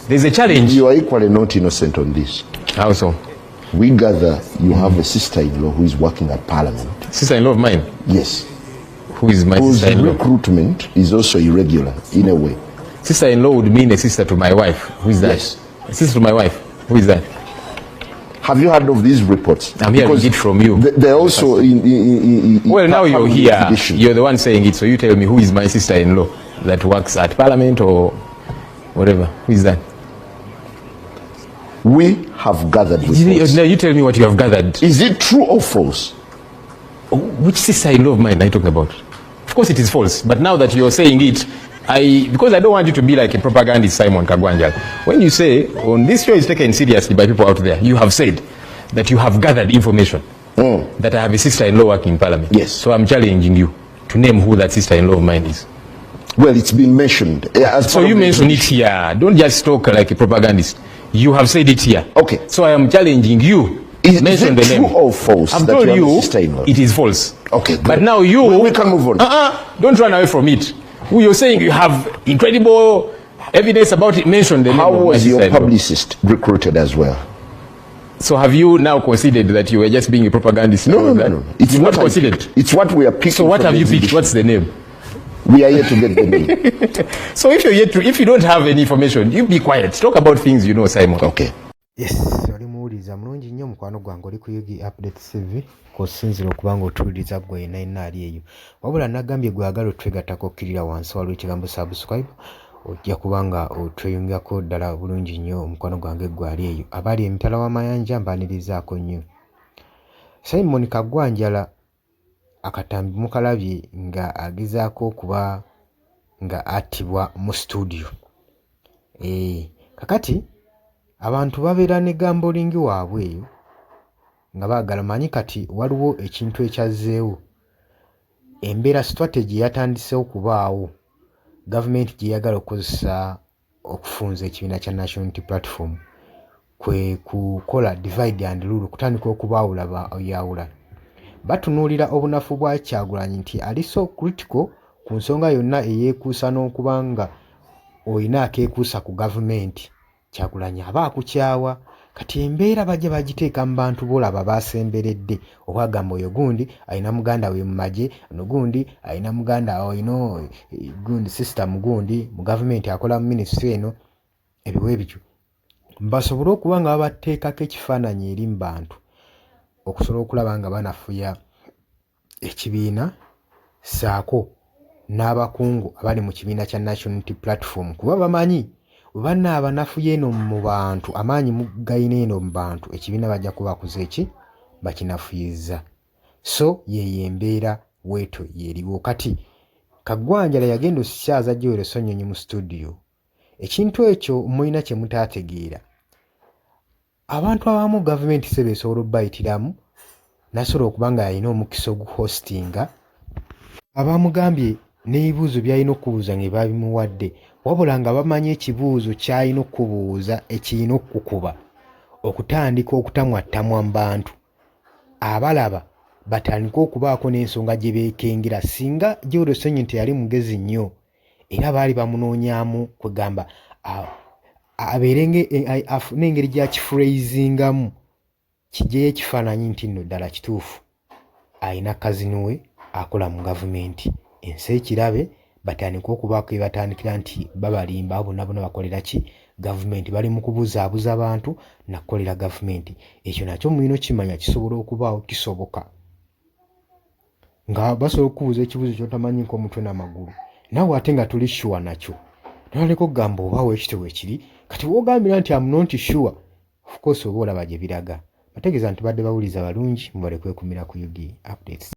There's a challenge. You are equally not innocent on this. How so? We gather you have a sister-in-law who is working at Parliament. Sister-in-law of mine? Yes. Who is my sister-in-law? Whose recruitment is also irregular in a way. Sister-in-law would mean a sister to my wife. Who is that? Yes. A sister to my wife. Who is that? Have you heard of these reports? I'm hearing it from you. They're also in well, now you're here. You're the one saying it, so you tell me who is my sister-in-law that works at Parliament or whatever. Who is that? We have gathered reports. Now you tell me what you have gathered. Is it true or false? Which sister-in-law of mine are you talking about? Of course it is false. But now that you're saying it, because I don't want you to be like a propagandist, Simon Kagwanja. When you say, on this show is taken seriously by people out there, you have said that you have gathered information that I have a sister-in-law working in Parliament. Yes. So I'm challenging you to name who that sister-in-law of mine is. Well, it's been mentioned. So you mention it here. Don't just talk like a propagandist. You have said it here. Okay. So I am challenging you. Is it true or false? I've told you it is false. Okay, good. But now you... we can move on. Don't run away from it. Who you're saying you have incredible evidence about it, mention the name. How was your publicist recruited as well? So have you now considered that you were just being a propagandist? No. It's not considered. It's what we are picking. So what have you picked? What's the name? We are here to get the name. So if you don't have any information, you be quiet. Talk about things you know, Simon. Okay. Yes, oli muwuliza mulungi nnyo mukwano gwange oli ku Yugi Update TV kosinzira okubanga otuwuliriza gwe yenna ali eyo. Wabula nagambye gwagala otwegattako okkirira wansi waliwo ekigambo subscribe ojja kubanga otweyungako ddala bulungi nnyo omukwano gwange gwe ali eyo. Abali emitala w'amayanja mbanirizaako nnyo. Simon Kagwanjala akatambi mukalabye nga agezaako okuba nga attibwa mu studio. Kakati abantu babeera ne gambolingi waabwe eyo nga baagala manyi kati waliwo ekintu ekyazzeewo. Embeera strategy yatandisewo okubaawo gavumenti gye yagala okukozesa okufunza ekibiina kya National Unity Platform kwe kukola divide and rule, kutandika okubaawula bayawula. Batunuulira obunafu bwa Kyagulanyi nti ali so critical ku nsonga yonna eyeekuusa n'okuba nga olina akeekuusa ku gavumenti. Kyagulanyi aba akukyawa. Kati embeera bajja bagiteeka mu bantu bolaba basemberedde obwagamba oyo gundi alina muganda we mu magye, ono gundi alina muganda gundi sister mugundi mu gavumenti akola mu ministry eno. Ebiwe ebyo basobole okuba nga babateekako ekifaananyi eri mu bantu okusobola okulaba nga banafuya ekibiina saako n'abakungu abali mu kibiina kya National Unity Platform kuba bamanyi bana abanafuye eno mu bantu amaanyi mugayina eno mu bantu ekibiina bajja kubakuza eki bakinafuyiza. So ye embeera weeto yeriwo. Kati Kagwanjala yagenda osisyaza Joel Sonyonyi mu studio. Ekintu ekyo mulina kye mutaategeera. Abantu abamu gavumenti sebe esobola obbayitiramu nasobola okuba nga yalina omukisa oguhostinga. Abamugambye n'ebibuuzo by'alina okubuuza nga babimuwadde, wabula nga bamanyi ekibuuzo ky'alina okubuuza ekirina okukuba okutandika okutamwattamwa mu bantu. Abalaba batandika okubaako n'ensonga gye beekengera singa Joel Sonyonyi teyali mugezi nnyo era baali bamunoonyaamu kwegamba abeere afune engeri gy'akifurayizingamu kijjeyo ekifaananyi nti nno ddala kituufu alina kazini we akola mu gavumenti. Ensi ekirabe batandika okubaako batandikira nti babalimba bonna bakolera ki gavumenti, bali mu kubuzaabuza abantu nakukolera gavumenti. Ekyo nakyo mulina kimanya kisobola okubaawo, kisoboka nga basobola okubuuza ekibuuzo ky'otamanyi nk'omutwe n'amagulu naawe ate nga tuli sure nakyo noleko kugamba obaawo ekito bwe kiri. Kati wogambira nti I'm not sure, of course oba olaba gye biraga. Bategeeza nti badde bawuliza balungi, mubale kwekumira ku Yugi Updates.